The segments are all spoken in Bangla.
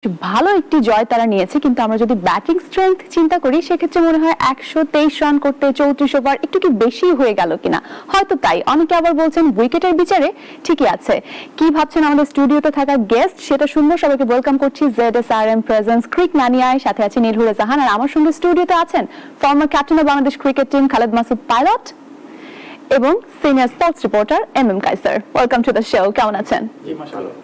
ভালো একটি জয় তারা নিয়েছে, কিন্তু আমরা যদি ব্যাটিং স্ট্রেংথ চিন্তা করি সেক্ষেত্রে মনে হয় 123 রান করতে 34 ওভার একটু কি বেশি হয়ে গেল কিনা। হয়তো তাই, অনেকে আবার বলছেন উইকেটের বিচারে ঠিকই আছে। কি ভাবছেন আমাদের স্টুডিওতে থাকা গেস্ট সেটা শুনবো। সবাইকে ওয়েলকাম করছি ZSRM প্রেজেন্স ক্রিক ম্যানিয়ায়। সাথে আছে নীলহুরে জাহান, আর আমার সঙ্গে স্টুডিওতে আছেন former captain of Bangladesh cricket team Khaled Masud Pilot এবং senior sports reporter MM Kaiser. Welcome to the show. কেমন আছেন? জি মাশাআল্লাহ।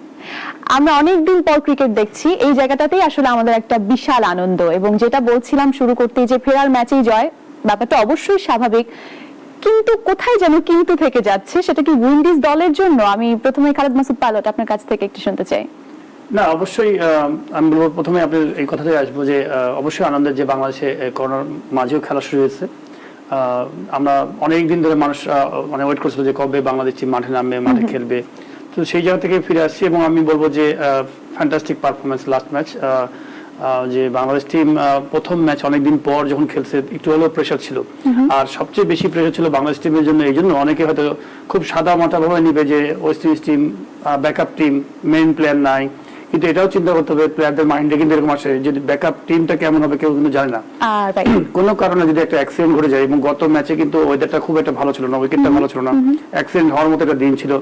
আমরা অনেকদিন পর ক্রিকেট দেখছি, এই জায়গাটাতেই আসলে আমাদের একটা বিশাল আনন্দ। এবং যেটা বলছিলাম শুরু করতেই যে ফেরার ম্যাচেই জয়, ব্যাপারটা অবশ্যই স্বাভাবিক, কিন্তু কোথায় যেন কিন্তু থেকে যাচ্ছে। সেটা কি উইন্ডিজ দলের জন্য? আমি প্রথমে খালেদ মাসুদ পাইলট আপনার কাছ থেকে একটু শুনতে চাই। না, অবশ্যই আমি বলবো প্রথমে আপনার এই কথাটাই আসবো যে অবশ্যই আনন্দের যে বাংলাদেশে করোনার মাঝেও খেলা শুরু হয়েছে। আমরা অনেকদিন ধরে মানুষ মানে ওয়েট করছিল যে কবে বাংলাদেশ টিম মাঠে নামবে, মাঠে খেলবে। তো সেই জায়গা থেকে ফিরে আসছি এবং আমি বলবো যে ফ্যান্টাস্টিক পারফরমেন্স লাস্ট ম্যাচ। যে বাংলাদেশ টিম প্রথম ম্যাচ অনেকদিন পর যখন খেলছে একটু হলেও প্রেশার ছিল, আর সবচেয়ে বেশি প্রেশার ছিল বাংলাদেশ টিমের জন্য। এই জন্য অনেকে হয়তো খুব সাদা মাথা ভাবে নিবে যে West Indies team backup team, main player নাই। কিন্তু এটাও চিন্তা করতে হবে প্লেয়ারদের মাইন্ডে কিন্তু এরকম আসে যদি ব্যাকআপ টিমটা কেমন হবে কেউ কিন্তু জানে না। কোনো কারণে যদি একটা অ্যাক্সিডেন্ট ঘটে যায়, এবং গত ম্যাচে কিন্তু ওয়েদারটা খুব একটা ভালো ছিল না, উইকেটটা ভালো ছিল না, অ্যাক্সিডেন্ট হওয়ার মতো একটা দিন ছিল।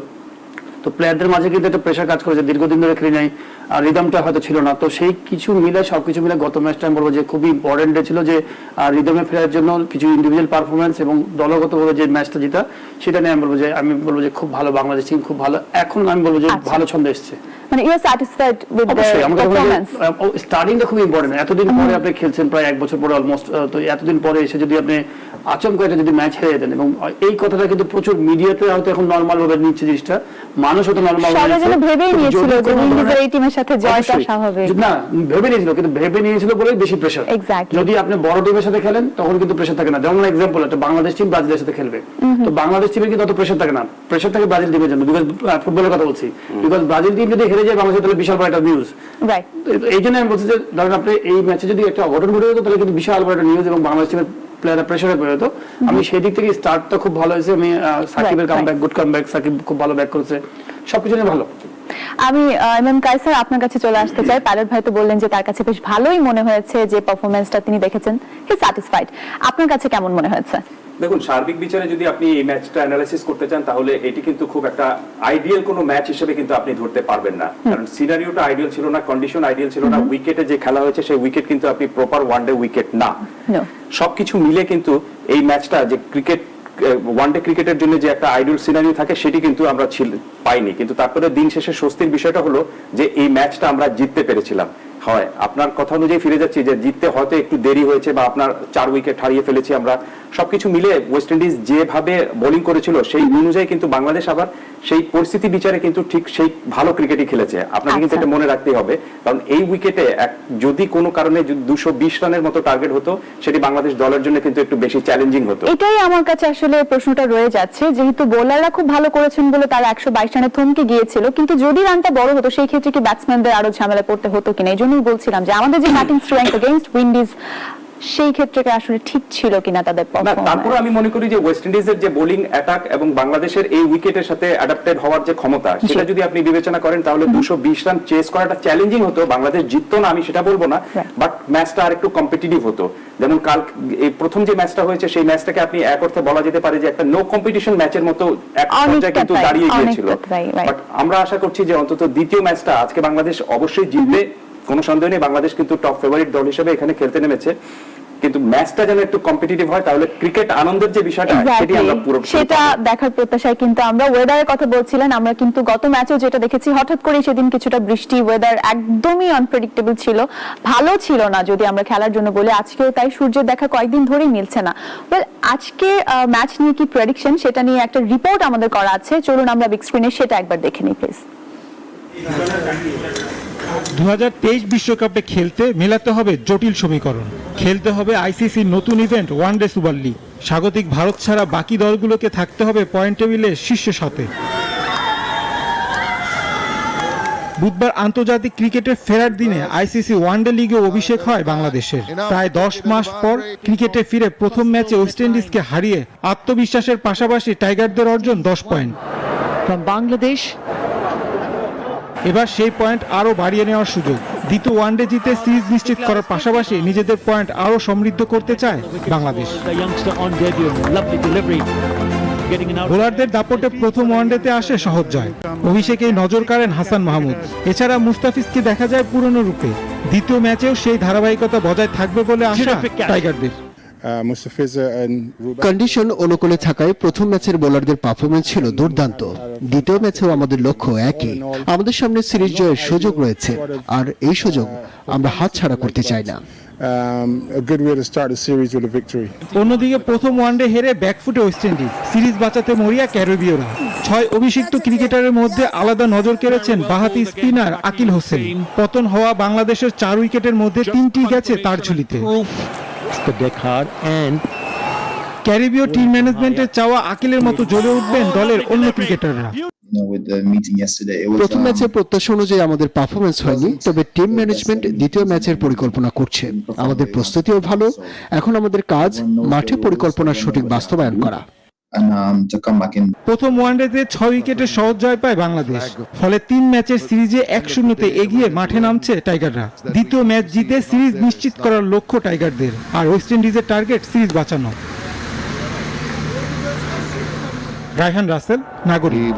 তো প্লেয়ারদের মাঝে কিন্তু একটা প্রেশার কাজ করেছে, দীর্ঘদিন ধরে খেলে নাই, আর রিদমটা হয়তো ছিল না। তো সেই কিছু মিলে সবকিছু মিলে গত ম্যাচটা আমি বলবো যে খুবই ইম্পর্টেন্ট ডে ছিল, যে রিদমে ফেরার জন্য কিছু ইন্ডিভিজুয়াল পারফরমেন্স এবং দলগতভাবে যে ম্যাচটা জিতা, সেটা নিয়ে আমি বলবো যে খুব ভালো বাংলাদেশ টিম, খুব ভালো। এখন আমি বলবো যে ভালো ছন্দে এসেছে। মানে you are satisfied with the performance? স্টার্টিংটা খুব ইম্পর্টেন্ট। এতদিন পরে আপনি খেলছেন, প্রায় 1 বছর পরে অলমোস্ট। তো এতদিন পরে এসে যদি আপনি আচমকা এটা যদি ম্যাচ হেরে যেতেন, এবং এই কথাটা কিন্তু প্রচুর মিডিয়াতে হয়তো এখন নরমাল ভাবে নিচ্ছে জিনিসটা, মানুষ হয়তো নরমাল ভেবেই নিয়েছিল যে উইন্ডিজের এই টিমের সাথে জয়টা স্বাভাবিক না, ভেবে নিয়েছিল, কিন্তু ভেবে নিয়েছিল বলে বেশি প্রেশার। যদি আপনি বড় টিমের সাথে খেলেন তখন কিন্তু প্রেশার থাকে না। যেমন এক্সাম্পল, একটা বাংলাদেশ টিম ব্রাজিলের সাথে খেলবে, তো বাংলাদেশ টিমের কিন্তু অত প্রেশার থাকে না, প্রেশার থাকে ব্রাজিল টিমের জন্য। বিকজ ফুটবলের কথা বলছি, বিকজ ব্রাজিল টিম যদি হেরে যায় বাংলাদেশ, তাহলে বিশাল বড় একটা নিউজ। এই জন্য আমি বলছি যে ধরেন আপনি এই ম্যাচে যদি একটা অঘটন ঘটে যেত, তাহলে কিন্তু বিশাল বড় একটা নিউজ এবং বাংলাদেশ টিমের প্লেয়াররা প্রেশারে পড়ে যেত। আমি সেই দিক থেকে স্টার্টটা খুব ভালো হয়েছে। আমি সাকিবের কামব্যাক, গুড কামব্যাক, সাকিব খুব ভালো ব্যাক করেছে, সবকিছু নিয়ে ভালো। আমি MM কাইসার আপনার কাছে চলে আসতে চাই। পাইলট ভাই তো বললেন যে তার কাছে বেশ ভালোই মনে হয়েছে, যে পারফরম্যান্সটা তিনি দেখেছেন, হি স্যাটিসফাইড। আপনার কাছে কেমন মনে হয়েছে? দেখুন, সার্বিক বিচারে যদি আপনি এই ম্যাচটা অ্যানালাইসিস করতে চান, তাহলে এটি কিন্তু খুব একটা আইডিয়াল কোনো ম্যাচ হিসেবে কিন্তু আপনি ধরতে পারবেন না। কারণ সিনারিওটা আইডিয়াল ছিল না, কন্ডিশন আইডিয়াল ছিল না, উইকেটে যে খেলা হয়েছে সেই উইকেট কিন্তু আপনি প্রপার ওয়ানডে উইকেট না। সবকিছু মিলে কিন্তু এই ম্যাচটা যে ক্রিকেট ওয়ানডে ক্রিকেটের জন্য যে একটা আইডিয়াল সিনারিও থাকে, সেটি কিন্তু আমরা পাইনি। কিন্তু তারপরে দিন শেষে স্বস্তির বিষয়টা হলো যে এই ম্যাচটা আমরা জিততে পেরেছিলাম। হয় আপনার কথা অনুযায়ী ফিরে যাচ্ছি যে জিততে হয়তো একটু দেরি হয়েছে, বা আপনার 4 উইকেট হারিয়ে ফেলেছি আমরা। সবকিছু মিলে ওয়েস্ট ইন্ডিজ যেভাবে বোলিং করেছিল সেই অনুযায়ী কিন্তু বাংলাদেশ আবার সেই পরিস্থিতি বিচারে কিন্তু ঠিক সেই ভালো ক্রিকেটই খেলেছে। আপনাকে কিন্তু এটা মনে রাখতেই হবে, কারণ এই উইকেটে যদি কোনো কারণে 220 রানের মতো টার্গেট হতো, সেটি বাংলাদেশ দলের জন্য কিন্তু একটু বেশি চ্যালেঞ্জিং হতো। এটাই আমার কাছে আসলে প্রশ্নটা রয়ে যাচ্ছে, যেহেতু বোলাররা খুব ভালো করেছেন বলে তারা 122 রানে থমকে গিয়েছিল, কিন্তু যদি রানটা বড় হতো সেই ক্ষেত্রে কি ব্যাটসম্যানদের আরো ঝামেলা পড়তে হতো কিনা। এই জন্যই বলছিলাম যে আমাদের যে ব্যাটিং স্ট্রেংথ এগেইনস্ট উইন্ডিজ, সেই ক্ষেত্রে আসলে ঠিক ছিল কিনা তাদের পারফরম্যান্স। তারপরে আমি মনে করি যে ওয়েস্ট ইন্ডিজের যে বোলিং অ্যাটাক এবং বাংলাদেশের এই উইকেটের সাথে অ্যাডাপ্টেড হওয়ার যে ক্ষমতা, সেটা যদি আপনি বিবেচনা করেন, তাহলে 220 রান চেস করাটা চ্যালেঞ্জিং হতো। বাংলাদেশ জিততো না আমি সেটা বলবো না, বাট ম্যাচটা আর একটু কম্পিটিটিভ হতো। যেমন কাল এই প্রথম যে ম্যাচটা হয়েছে, সেই ম্যাচটাকে আপনি এক অর্থে বলা যেতে পারে যে একটা নো কম্পিটিশন ম্যাচের মতো এক পর্যায়ে কিন্তু দাঁড়িয়ে গিয়েছিল। বাট আমরা আশা করছি যে অন্তত দ্বিতীয় ম্যাচটা আজকে বাংলাদেশ অবশ্যই জিতবে, কোনো সন্দেহ নেই। বাংলাদেশ কিন্তু টপ ফেভারিট দল হিসেবে এখানে খেলতে নেমেছে, কিন্তু ম্যাচটা যেন একটু কম্পিটিটিভ হয়, তাহলে ক্রিকেট আনন্দের যে বিষয়টা সেটি আমরা পুরো সেটা দেখার প্রত্যাশায়। কিন্তু আমরা ওয়েদারের কথা বলছিলেন, আমরা কিন্তু গত ম্যাচেও যেটা দেখেছি, হঠাৎ করে সেদিন কিছুটা বৃষ্টি, ওয়েদার একদমই আনপ্রেডিক্টেবল ছিল, ভালো ছিল না যদি আমরা খেলার জন্য বলি। আজকেও তাই, সূর্যের দেখা কয়েকদিন ধরেই মিলছে না। ওয়েল, আজকে ম্যাচ নিয়ে কি প্রেডিকশন, সেটা নিয়ে একটা রিপোর্ট আমাদের করা আছে, চলুন আমরা বিগ স্ক্রিনে সেটা একবার দেখে নিই প্লিজ। 2023 বিশ্বকাপে খেলতে মেলাতে হবে জটিল সমীকরণ, খেলতে হবে আইসিসির নতুন ইভেন্ট ওয়ানডে সুপার লিগ, স্বাগতিক ভারত ছাড়া বাকি দলগুলোকে থাকতে হবে পয়েন্ট টেবিলের শীর্ষে 7-এ। বুধবার আন্তর্জাতিক ক্রিকেটের ফেরার দিনে আইসিসি ওয়ানডে লিগে অভিষেক হয় বাংলাদেশের। প্রায় 10 মাস পর ক্রিকেটে ফিরে প্রথম ম্যাচে ওয়েস্ট ইন্ডিজকে হারিয়ে আত্মবিশ্বাসের পাশাপাশি টাইগারদের অর্জন 10 পয়েন্ট। বাংলাদেশ এবার সেই পয়েন্ট আরও বাড়িয়ে নেওয়ার সুযোগ। দ্বিতীয় ওয়ানডে জিতে সিরিজ নিশ্চিত করার পাশাপাশি নিজেদের পয়েন্ট আরও সমৃদ্ধ করতে চায় বাংলাদেশ। বোলারদের দাপটে প্রথম ওয়ানডেতে আসে সহজ জয়। অভিষেকেই নজর কাড়েন হাসান মাহমুদ। এছাড়া মুস্তাফিজকে দেখা যায় পুরনো রূপে। দ্বিতীয় ম্যাচেও সেই ধারাবাহিকতা বজায় থাকবে বলে আশা টাইগারদের। কন্ডিশন অনুকূলে থাকায় প্রথম ম্যাচের বোলারদের পারফরমেন্স ছিল দুর্দান্ত। দ্বিতীয় ম্যাচেও আমাদের লক্ষ্য একই, আমাদের সামনে সিরিজ জয়ের সুযোগ রয়েছে, আর এই সুযোগ আমরা হাতছাড়া করতে চাই না। অন্যদিকে প্রথম ওয়ানডে হেরে ব্যাকফুটে ওয়েস্ট ইন্ডিজ, সিরিজ বাঁচাতে মরিয়া ক্যারিবীয়রা। 6 অভিষিক্ত ক্রিকেটারের মধ্যে আলাদা নজর কেড়েছেন বাঁহাতি স্পিনার আকিল হোসেন। পতন হওয়া বাংলাদেশের 4 উইকেটের মধ্যে 3টি গেছে তার ঝুলিতে। ক্যারিবীয় টিম ম্যানেজমেন্টের চাওয়া আকিলের মতো জ্বলে উঠবেন দলের অন্য ক্রিকেটাররা। প্রথম ম্যাচে প্রত্যাশা অনুযায়ী আমাদের পারফরমেন্স হয়নি, তবে টিম ম্যানেজমেন্ট দ্বিতীয় ম্যাচের পরিকল্পনা করছে। আমাদের প্রস্তুতিও ভালো। এখন আমাদের কাজ মাঠে পরিকল্পনার সঠিক বাস্তবায়ন করা। প্রথম ওয়ানডেতে 6 উইকেটে সহজ জয় পায় বাংলাদেশ। ফলে 3 ম্যাচের সিরিজে 1-0 এগিয়ে মাঠে নামছে টাইগাররা। দ্বিতীয় ম্যাচ জিতে সিরিজ নিশ্চিত করার লক্ষ্য টাইগারদের, আর ওয়েস্ট ইন্ডিজের টার্গেট সিরিজ বাঁচানো। রায়হান রাসেল, নাগরিক।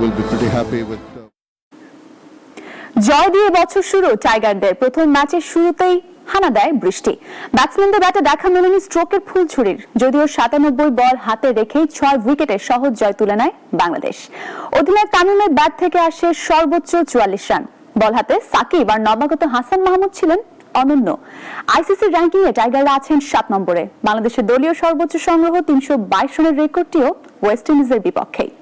জয় দিয়ে বছর শুরু টাইগারদের। প্রথম ম্যাচের শুরুতেই হানা দেয় বৃষ্টি। ব্যাটসম্যানদের ব্যাটে দেখা মেলেনি স্ট্রোকের ফুলঝুরির। যদিও 97 বল হাতে রেখেই 6 উইকেটে সহজ জয় তুলে নেয় বাংলাদেশ। অধিনায়ক তামিমের ব্যাট থেকে আসে সর্বোচ্চ 44 রান। বল হাতে সাকিব আর নবাগত হাসান মাহমুদ ছিলেন অনন্য। আইসিসি র্যাঙ্কিং এ টাইগাররা আছেন 7 নম্বরে। বাংলাদেশের দলীয় সর্বোচ্চ সংগ্রহ 322 রানের রেকর্ডটিও ওয়েস্ট ইন্ডিজের বিপক্ষেই।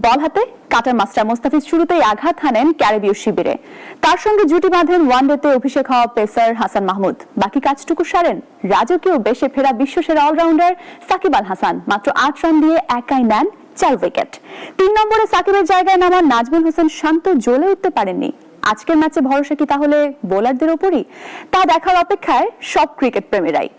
বল হাতে কাটার মাস্টার মুস্তাফিজ শুরুতেই আঘাত হানেন ক্যারিবীয় শিবিরে। তার সঙ্গে জুটি বাঁধেন ওয়ানডেতে অভিষেক হওয়া পেসার হাসান মাহমুদ। বাকি কাজটুকু সারেন রাজকীয় বেশে ফেরা বিশ্বসেরা অলরাউন্ডার সাকিব আল হাসান। মাত্র 8 রান দিয়ে একাই নেন 4 উইকেট। 3 নম্বরে সাকিবের জায়গায় নামা নাজমুল হোসেন শান্ত জ্বলে উঠতে পারেননি। আজকের ম্যাচে ভরসা কি তাহলে বোলারদের উপরই? তা দেখার অপেক্ষায় সব ক্রিকেট প্রেমীরাই।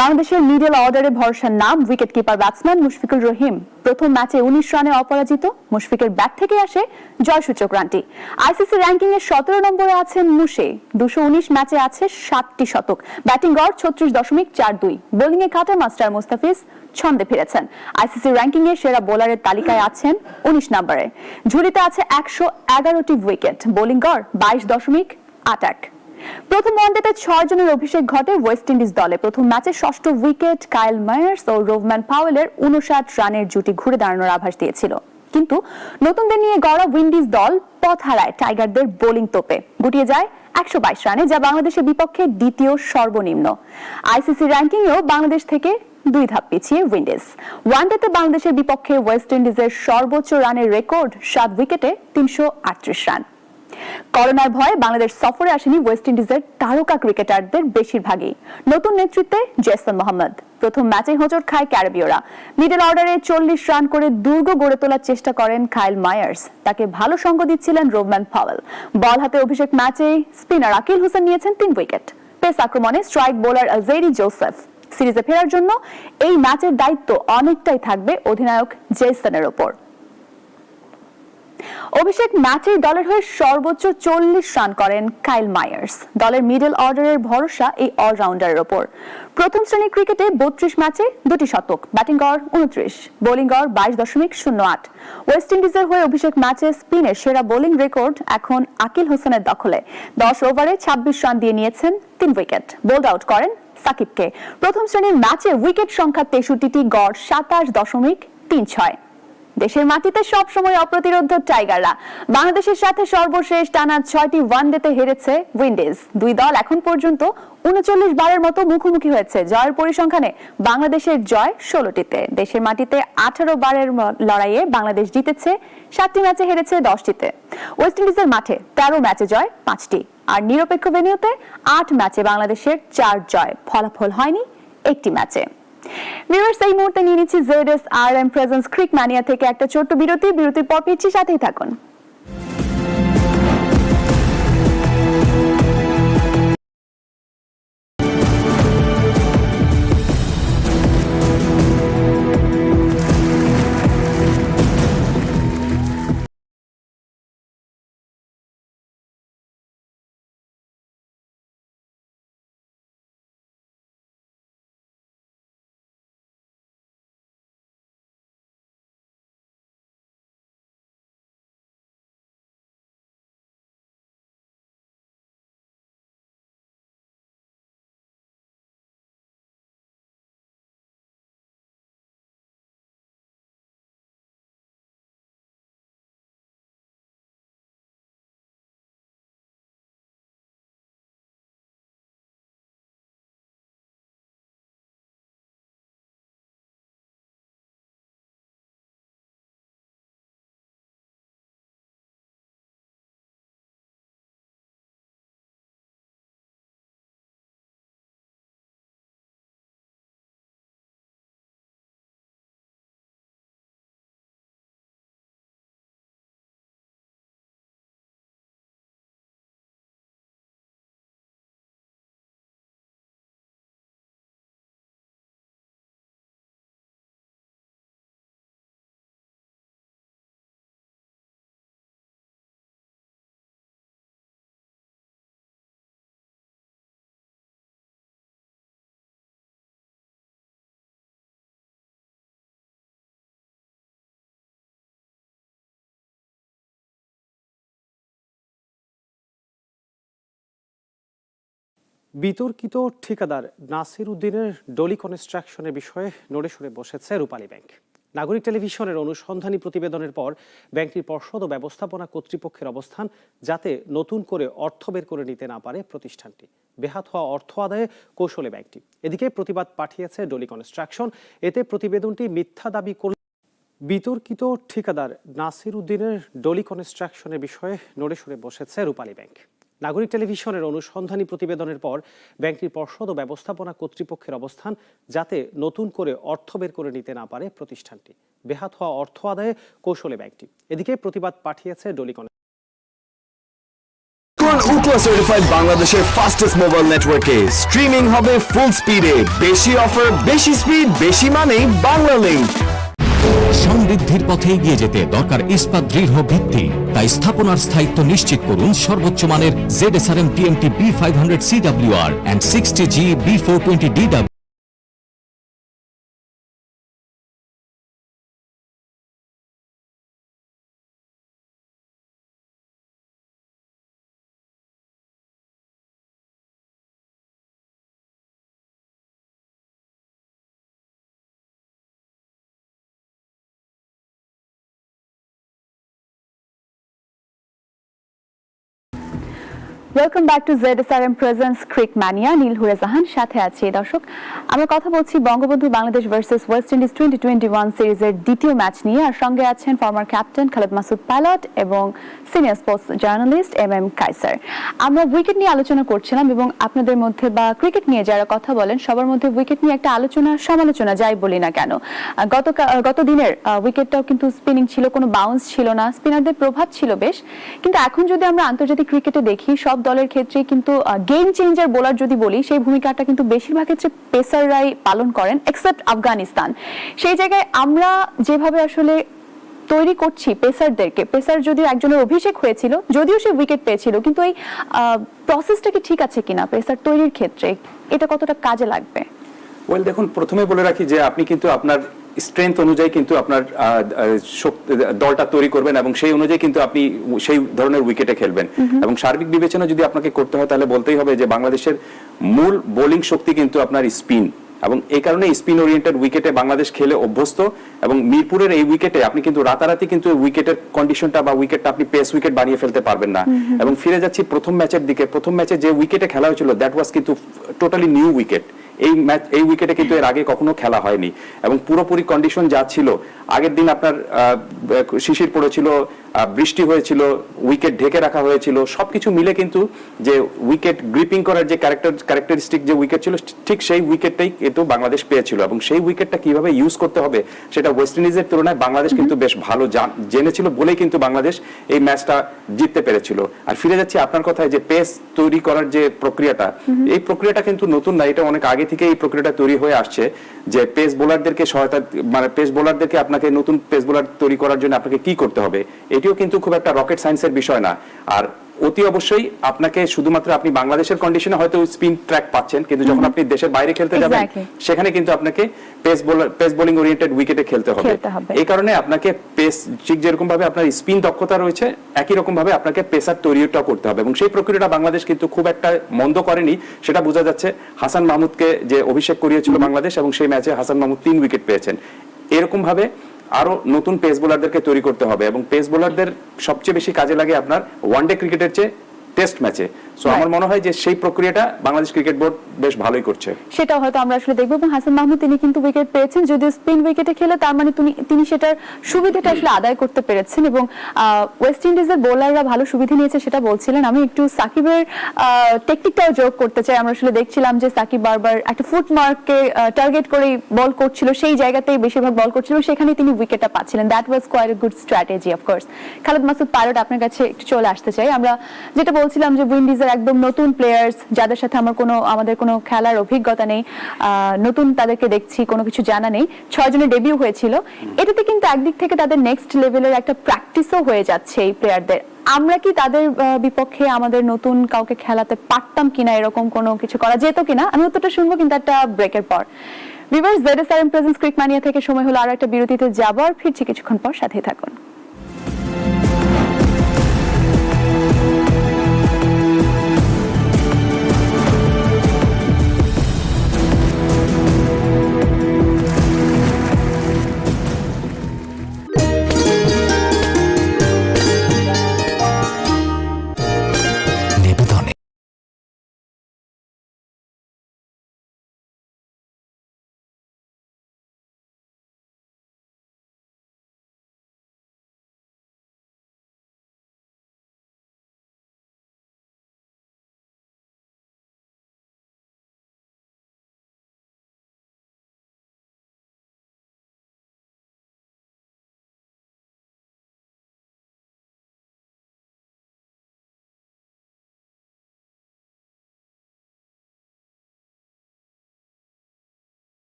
বাংলাদেশের মিডল অর্ডারে ভরসার নাম wicket keeper batsman Mushfiqur Rahim. প্রথম ম্যাচে 19 রানে অপরাজিত। মুশফিকের ব্যাট থেকে আসে জয়সূচক রানটি। আইসিসি র্যাঙ্কিং এ 17 নম্বরে আছেন মুশে। 219 ম্যাচে আছে 7টি শতক। ব্যাটিং গড় 36.42। বোলিং এ কাটার মাস্টার মুস্তাফিজ ছন্দে ফিরেছেন। আইসিসি র্যাঙ্কিং এ সেরা বোলারের তালিকায় আছেন 19 নম্বরে। ঝুলিতে আছে 111টি উইকেট। বোলিং গড় 22.81। প্রথম ওয়ানডেতে 6 জনের অভিষেক ঘটে ওয়েস্ট ইন্ডিজ দলে। প্রথম ম্যাচে ষষ্ঠ উইকেট কাইল মায়ার্স ও রোভম্যান পাওয়েলের 59 রানের জুটি ঘুরে দাঁড়ানোর আভাস দিয়েছিল। কিন্তু নতুনদের নিয়ে গড়া উইন্ডিজ দল পথ হারায় টাইগারদের বোলিং তোপে। গুটিয়ে যায় 122 রানে, যা বাংলাদেশের বিপক্ষে দ্বিতীয় সর্বনিম্ন। আইসিসি র্যাঙ্কিং এও বাংলাদেশ থেকে 2 ধাপ পিছিয়ে উইন্ডিজ। ওয়ানডেতে বাংলাদেশের বিপক্ষে ওয়েস্ট ইন্ডিজের সর্বোচ্চ রানের রেকর্ড 7 উইকেটে 338 রান। করোনার ভয়ে বাংলাদেশ সফরে আসেনি ওয়েস্ট ইন্ডিজের তারকা ক্রিকেটারদের বেশিরভাগই। নতুন নেতৃত্বে জেসন মোহাম্মদ। প্রথম ম্যাচে হোঁচট খায় ক্যারিবীয়রা। মিডল অর্ডারে 40 রান করে দুর্গ গড়ে তোলার চেষ্টা করেন কাইল মায়ার্স। তাকে ভালো সঙ্গ দিচ্ছিলেন রোভম্যান পাওয়েল। বল হাতে অভিষেক ম্যাচে স্পিনার আকিল হোসেন নিয়েছেন 3 উইকেট। পেস আক্রমণে স্ট্রাইক বোলার আলজেরি জোসেফ। সিরিজে ফেরার জন্য এই ম্যাচের দায়িত্ব অনেকটাই থাকবে অধিনায়ক জেসনের ওপর। অভিষেক ম্যাচে দলের হয়ে সর্বোচ্চ 40 রান করেন কাইল মায়ার্স। দলের মিডল অর্ডারের ভরসা এই অলরাউন্ডারের ওপর। প্রথম শ্রেণীর ক্রিকেটে 32 ম্যাচে 2টি শতক। ব্যাটিং গড় 29, বোলিং গড় 22.08। ওয়েস্ট ইন্ডিজের হয়ে অভিষেক ম্যাচে স্পিনের সেরা বোলিং রেকর্ড এখন আকিল হোসেনের দখলে। 10 ওভারে 26 রান দিয়ে নিয়েছেন 3 উইকেট। বোল্ড আউট করেন সাকিবকে। প্রথম শ্রেণীর ম্যাচে উইকেট সংখ্যা 63টি, গড় 27.36। দেশের মাটিতে সব সময় অপ্রতিরোধ্য টাইগাররা। বাংলাদেশের সাথে সর্বশেষ টানা 6টি ওয়ানডেতে হেরেছে উইন্ডিজ। 2 দল এখন পর্যন্ত 39 বারের মতো মুখোমুখি হয়েছে। জয়ের পরিসংখ্যানে বাংলাদেশের জয় 16টিতে। দেশের মাটিতে 18 বারের লড়াইয়ে বাংলাদেশ জিতেছে 7টি ম্যাচে, হেরেছে 10টিতে। ওয়েস্ট ইন্ডিজের মাঠে 13 ম্যাচে জয় 5টি, আর নিরপেক্ষ ভেন্যুতে 8 ম্যাচে বাংলাদেশের 4 জয়। ফলাফল হয়নি একটি ম্যাচে। ভিউয়ার্স, এই মুহূর্তে নিয়ে নিচ্ছি ZSRM প্রেজেন্স ক্রিক ম্যানিয়া থেকে একটা ছোট্ট বিরতির পর ফিরছি, সাথেই থাকুন। বিতর্কিত ঠিকাদার নাসির উদ্দিনের ডলি কনস্ট্রাকশনের বিষয়ে নড়ে সরে বসেছে রূপালী ব্যাংক। নাগরিক টেলিভিশনের অনুসন্ধানী প্রতিবেদনের পর ব্যাংকটির পর্ষদ ও ব্যবস্থাপনা কর্তৃপক্ষের অবস্থান, যাতে নতুন করে অর্থ বের করে নিতে না পারে প্রতিষ্ঠানটি। বেহাত হওয়া অর্থ আদায়ে কৌশলে ব্যাংকটি। এদিকে প্রতিবাদ পাঠিয়েছে ডলি কনস্ট্রাকশন। এতে প্রতিবেদনটি মিথ্যা দাবি করল। বিতর্কিত ঠিকাদার নাসির উদ্দিনের ডলি কনস্ট্রাকশনের বিষয়ে নড়ে সরে বসেছে রূপালী ব্যাংক। নাগরিক টেলিভিশনের অনুসন্ধানী প্রতিবেদনের পর ব্যাংকটির পর্ষদ ও ব্যবস্থাপনা কর্তৃপক্ষের অবস্থান, যাতে নতুন করে অর্থ বের করে নিতে না পারে প্রতিষ্ঠানটি। বেহাত হওয়া অর্থ আদায়ে কৌশলে ব্যাংকটি। এদিকে প্রতিবাদ পাঠিয়েছে ডলি Ookla certified বাংলাদেশের ফাস্টেস্ট মোবাইল নেটওয়ার্কে স্ট্রিমিং হবে ফুল স্পিডে। বেশি অফার, বেশি স্পিড, বেশি মানেই বাংলা লিংক। সমৃদ্ধির পথে এগিয়ে যেতে দরকার ইস্পাত দৃঢ় ভিত্তি। তাই স্থাপনার স্থায়িত্ব নিশ্চিত করুন সর্বোচ্চ মানের ZSRM TMT B500 CWR and 60G B420 DW। Welcome back to ZSRM presents cric mania. Nil Hure Jahan সাথে আছি। দর্শক, আমরা কথা বলছি Bangabandhu Bangladesh versus West Indies 2021 সিরিজের দ্বিতীয় ম্যাচ নিয়ে। আর সঙ্গে আছেন former captain Khaled Masud Pilot এবং senior sports journalist MM Kaiser. আমরা উইকেট নিয়ে আলোচনা করছিলাম এবং আপনাদের মধ্যে বা ক্রিকেট নিয়ে যারা কথা বলেন সবার মধ্যে উইকেট নিয়ে একটা আলোচনা সমালোচনা যাই বলি না কেন। গত দিনের উইকেটটাও কিন্তু স্পিনিং ছিল, কোনো বাউন্স ছিল না, স্পিনারদের প্রভাব ছিল বেশ। কিন্তু এখন যদি আমরা আন্তর্জাতিক ক্রিকেটে দেখি, সব দলের ক্ষেত্রে কিন্তু গেম চেঞ্জার বোলার যদি বলি, সেই ভূমিকাটা কিন্তু বেশিরভাগ ক্ষেত্রে পেসাররাই পালন করেন, এক্সেপ্ট আফগানিস্তান। সেই জায়গায় আমরা যেভাবে আসলে তৈরি করছি পেসারদেরকে, পেসার যদিও একজনের অভিষেক হয়েছিল, যদিও সে উইকেট পেয়েছিল, কিন্তু এই প্রসেসটা কি ঠিক আছে কিনা পেসার তৈরির ক্ষেত্রে, এটা কতটা কাজে লাগবে? ওয়েল, দেখুন, প্রথমে বলে রাখি যে আপনি কিন্তু আপনার স্ট্রেংথ অনুযায়ী কিন্তু আপনার দলটা তৈরি করবেন এবং সেই অনুযায়ী কিন্তু আপনি সেই ধরনের উইকেটে খেলবেন। এবং সার্বিক বিবেচনা যদি আপনাকে করতে হয় তাহলে বলতেই হবে যে বাংলাদেশের মূল বোলিং শক্তি কিন্তু আপনার স্পিন, এবং এই কারণে স্পিন ওরিয়েন্টেড উইকেটে বাংলাদেশ খেলে অভ্যস্ত। এবং মিরপুরের এই উইকেটে আপনি কিন্তু রাতারাতি কিন্তু উইকেটের কন্ডিশনটা বা উইকেটটা আপনি পেস উইকেট বানিয়ে ফেলতে পারবেন না। এবং ফিরে যাচ্ছি প্রথম ম্যাচের দিকে। প্রথম ম্যাচে যে উইকেটে খেলা হয়েছিল দ্যাট ওয়াজ কিন্তু টোটালি নিউ উইকেট। এই উইকেটে কিন্তু এর আগে কখনো খেলা হয়নি এবং পুরোপুরি কন্ডিশন যা ছিল, আগের দিন আপনার শিশির পড়েছিল, বৃষ্টি হয়েছিল, উইকেট ঢেকে রাখা হয়েছিল, সবকিছু মিলে কিন্তু যে উইকেট গ্রিপিং করার যে ক্যারেক্টারিস্টিক যে উইকেট ছিল, ঠিক সেই উইকেটটাই কিন্তু বাংলাদেশ পেয়েছিল। এবং সেই উইকেটটা কিভাবে ইউজ করতে হবে সেটা ওয়েস্ট ইন্ডিজের তুলনায় বাংলাদেশ কিন্তু বেশ ভালো জেনেছিল বলেই কিন্তু বাংলাদেশ এই ম্যাচটা জিততে পেরেছিল। আর ফিরে যাচ্ছি আপনার কথায় যে পেস তৈরি করার যে প্রক্রিয়াটা, এই প্রক্রিয়াটা কিন্তু নতুন না, এটা অনেক আগে থেকে এই প্রক্রিয়াটা তৈরি হয়ে আসছে। যে পেস বোলারদেরকে সহায়তা, মানে পেস বোলারদেরকে আপনাকে নতুন পেস বোলার তৈরি করার জন্য আপনাকে কি করতে হবে, এটিও কিন্তু খুব একটা রকেট সায়েন্সের বিষয় না। আর অতি অবশ্যই আপনাকে শুধুমাত্র আপনি বাংলাদেশের কন্ডিশনে হয়তো স্পিন ট্র্যাক পাচ্ছেন, কিন্তু যখন আপনি দেশের বাইরে খেলতে যাবেন সেখানে কিন্তু আপনাকে পেস বোলিং ওরিয়েন্টেড উইকেটে খেলতে হবে। এই কারণে আপনাকে পেস, ঠিক যেরকম ভাবে আপনার স্পিন দক্ষতা রয়েছে, একই রকম ভাবে আপনাকে পেসার তৈরিটা করতে হবে। এবং সেই প্রক্রিয়াটা বাংলাদেশ কিন্তু খুব একটা মন্দ করেনি, সেটা বোঝা যাচ্ছে। হাসান মাহমুদকে যে অভিষেক করিয়েছিল বাংলাদেশ এবং সেই ম্যাচে হাসান মাহমুদ 3 উইকেট পেয়েছেন। এরকম ভাবে আরো নতুন পেস বোলারদেরকে তৈরি করতে হবে এবং পেস বোলারদের সবচেয়ে বেশি কাজে লাগে আপনার ওয়ানডে ক্রিকেটের চেয়ে টেস্ট ম্যাচে। সো আমার মনে হয় যে সেই প্রক্রিয়াটা বাংলাদেশ ক্রিকেট বোর্ড বেশ ভালোই করছে। সেটা হয়তো আমরা আসলে দেখব। এবং হাসান মাহমুদ তিনি কিন্তু উইকেট পেয়েছেন, যদিও স্পিন উইকেটে খেলে, তার মানে তিনি সেটার সুবিধাটা আসলে আদায় করতে পেরেছেন। এবং ওয়েস্ট ইন্ডিজের বোলাররা ভালো সুবিধা নিয়েছে সেটা বলছিলেন। আমি একটু সাকিবের টেকনিকটাও যোগ করতে চাই। আমরা আসলে দেখছিলাম যে সাকিব বারবার একটা ফুটমার্ককে টার্গেট করেই বল করছিল, সেই জায়গাতেই বেশিরভাগ বল করছিল, সেখানে তিনি উইকেটটা পাচ্ছিলেন। That was quite a good strategy of course. Khaled Masud Pilot, আপনার কাছে একটু চলে আসতে চাই। আমরা যেটা বলছিলাম যে উইন্ডিজের একদম নতুন প্লেয়ার্স, যাদের সাথে আমাদের কোনো খেলার অভিজ্ঞতা নেই, নতুন তাদেরকে দেখছি, কোনো কিছু জানা নেই, 6 জনের ডেবিউ হয়েছিল। এটাতে কিন্তু একদিক থেকে তাদের নেক্সট লেভেলের একটা প্র্যাকটিসও হয়ে যাচ্ছে এই প্লেয়ারদের। আমরা কি তাদের বিপক্ষে আমাদের নতুন কাউকে খেলাতে পারতাম কিনা, এরকম কোনো কিছু করা যেত কিনা? আমি উত্তরটা শুনবো কিন্তু একটা ব্রেকের পর। Viewers, ZSRM presents cric mania থেকে সময় হলো আরো একটা বিরতিতে যাবো, আর ফিরছি কিছুক্ষণ পর, সাথেই থাকুন।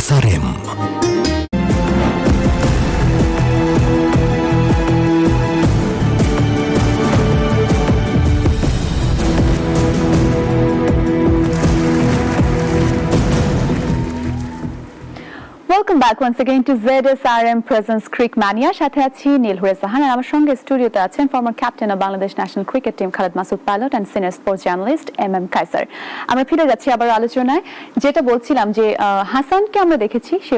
ZSRM। Welcome back once again to ZSRM presents cric mania. সাথে আছি নীলহুরে সাহান, আর আমার সঙ্গে স্টুডিওতে আছেন former captain of Bangladesh national cricket team Khaled Masud Pilot and senior sports journalist MM Kaiser. আমরা ফিরে যাচ্ছি আবার আলোচনায়। যেটা বলছিলাম যে হাসানকে আমরা দেখেছি, সে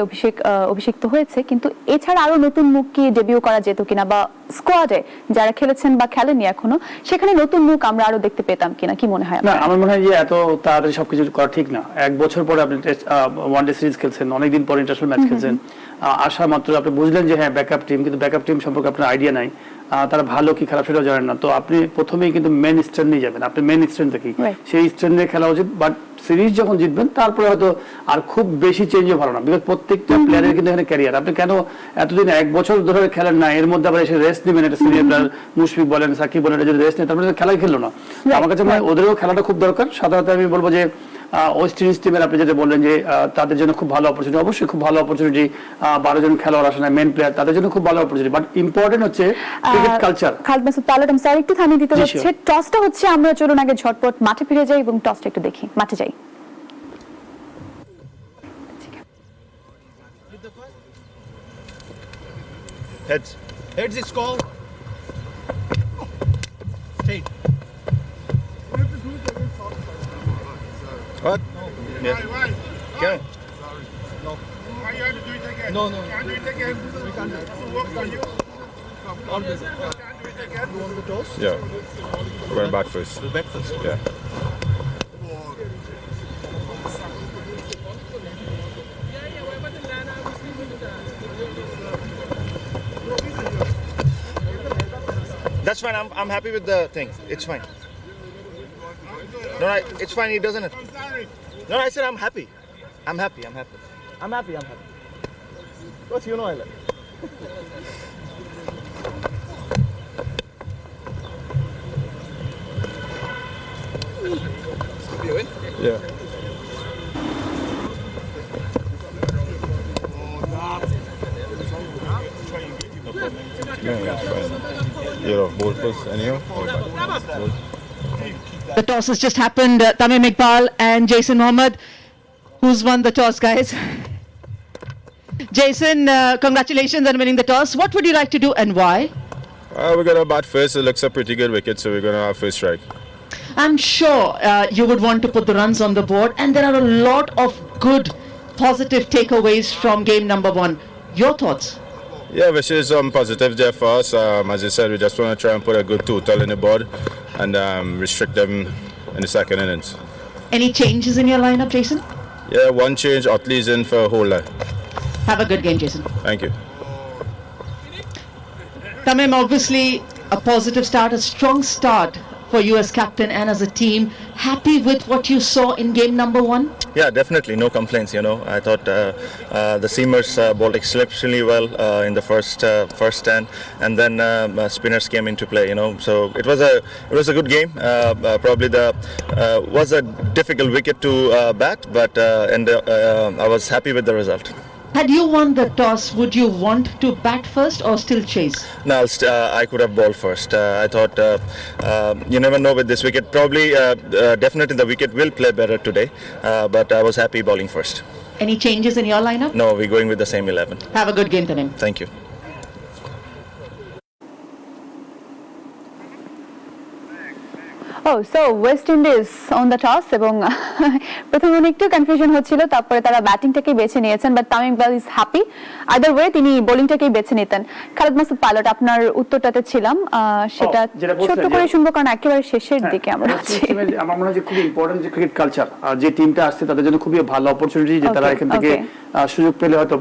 অভিষিক্ত হয়েছে, কিন্তু এছাড়া আরো নতুন মুখ কি ডেবিউ করা যেত কিনা, বা স্কোয়াডে যারা খেলেছেন বা খেলেনি এখনো, সেখানে নতুন মুখ আমরা আরো দেখতে পেতাম কিনা, কি মনে হয়? না, আমার মনে হয় যে এত তাড়াতাড়ি সবকিছু করা ঠিক না। এক বছর পরে আপনি ওয়ানডে সিরিজ খেলছেন, অনেকদিন পরে ইন্টারন্যাশনাল ম্যাচ খেলছেন, আসা মাত্র আপনি বুঝলেন যে হ্যাঁ ব্যাকআপ টিম, কিন্তু ব্যাকআপ টিম সম্পর্কে আপনার আইডিয়া নাই, তারা ভালো কি খারাপ সেটাও জানেন না। তো আপনি প্রথমেই কিন্তু মেন স্ট্রেন্থ নিয়ে যাবেন, আপনি মেন স্ট্রেন্থ কি সেই স্ট্রেন্থ নিয়ে খেলা উচিত। বাট সিরিজ যখন জিতবেন তারপরে হয়তো আর খুব বেশি চেঞ্জও ভালো না, বিকজ প্রত্যেকটা প্লেয়ারের কিন্তু এখানে ক্যারিয়ার। আপনি কেন এতদিন এক বছর ধরে খেলেন না, এর মধ্যে আবার এসে রেস্ট নেবেন? এটা সিনিয়র প্লেয়ার মুশফিক বলেন, সাকিব বলেন, যদি রেস্ট নেই তারপরে খেলাই খেললো না। আমার কাছে মনে হয় ওদেরও খেলাটা খুব দরকার। সাধারণত আমি বলবো যে ওয়েস্ট ইন্ডিজ টিমের আপনি যেটা বললেন যে তাদের জন্য খুব ভালো অপরচুনিটি, অবশ্যই খুব ভালো অপরচুনিটি, 12 জন খেলোয়াড় আসে না, মেন প্লেয়ার, তাদের জন্য খুব ভালো অপরচুনিটি। বাট ইম্পর্টেন্ট হচ্ছে cricket culture. Khaled Masud pilot, আমি সরি একটু থামিয়ে দিতে হচ্ছে। টসটা হচ্ছে, আমরা চলুন আগে ঝটপট মাঠে ফিরে যাই এবং টসটা একটু দেখি, মাঠে যাই। Heads. Heads is called. Straight. What? Yeah. Why? Okay. No. Why you have to do it again? No. You can't do it again. We can't do it. It work for you. Always. You can't do it again. You want the toss? Yeah. Going back first. Back first. Yeah. That's fine. I'm happy with the thing. It's fine. No, it's fine. He doesn't. I'm sorry. No, I said I'm happy. I'm happy. I'm happy. I'm happy. I'm happy. What you know I like. Yeah. No, that's fine. You're off ball first, anyhow? Or back? Ball. The toss has just happened. Tamim Iqbal and Jason Mohammed. Who's won the toss, guys? Jason, congratulations on winning the toss. What would you like to do and why? We're going to bat first. It looks a pretty good wicket, so we're going to have first strike. I'm sure you would want to put the runs on the board, and there are a lot of good, positive takeaways from game number 1. Your thoughts? Yeah, which is positive there for us. As I said, we just want to try and put a good total in the board and restrict them in the second innings. Any changes in your lineup, Jason? Yeah, one change. Otley's in for a whole lot. Have a good game, Jason. Thank you. Tamim, obviously a positive start, a strong start for you as captain and as a team. Happy with what you saw in game number 1? Yeah, definitely. No complaints, you know. I thought the seamers bowled exceptionally well in the first 10, and then spinners came into play, you know. So it was a good game. Probably was a difficult wicket to bat, but I was happy with the result. Had you won the toss, would you want to bat first or still chase? No, I could have bowled first. I thought you never know with this wicket. Probably, definitely the wicket will play better today, but I was happy bowling first. Any changes in your lineup? No, we're going with the same 11. Have a good game, Tamim. Thank you. Oh, so West Indies on the toss, এবং প্রথমে একটু কনফিউশন হচ্ছিল, তারপরে তারা ব্যাটিংটাকেই বেছে নিয়েছেন, but Tamim Iqbal is happy either way, তিনি বোলিংটাকেই বেছে নিতেন। খালেদ মাসুদ পাইলট, আপনার উত্তরটাতে ছিলাম, সেটা ছোট করে শুনবো কারণ একেবারে শেষের দিকে আমরা আছি। আমার মনে হয় যে খুব ইম্পর্টেন্ট যে ক্রিকেট কালচার, যে টিমটা আসছে তাদের জন্য খুবই ভালো অপরচুনিটি যে তারা এখান থেকে সুযোগ পেলে হয়তো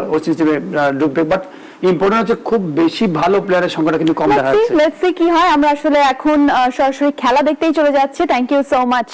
ওয়েস্ট ইন্ডিজ টিমে ঢুকবে। বাট ইম্পর্টেন্ট হচ্ছে খুব বেশি ভালো প্লেয়ারের সংখ্যাটা কিন্তু কম দেখা যাচ্ছে। লেটস সি কি হয়। আমরা আসলে এখন সরাসরি খেলা দেখতেই চলে যাচ্ছি। Thank you so much.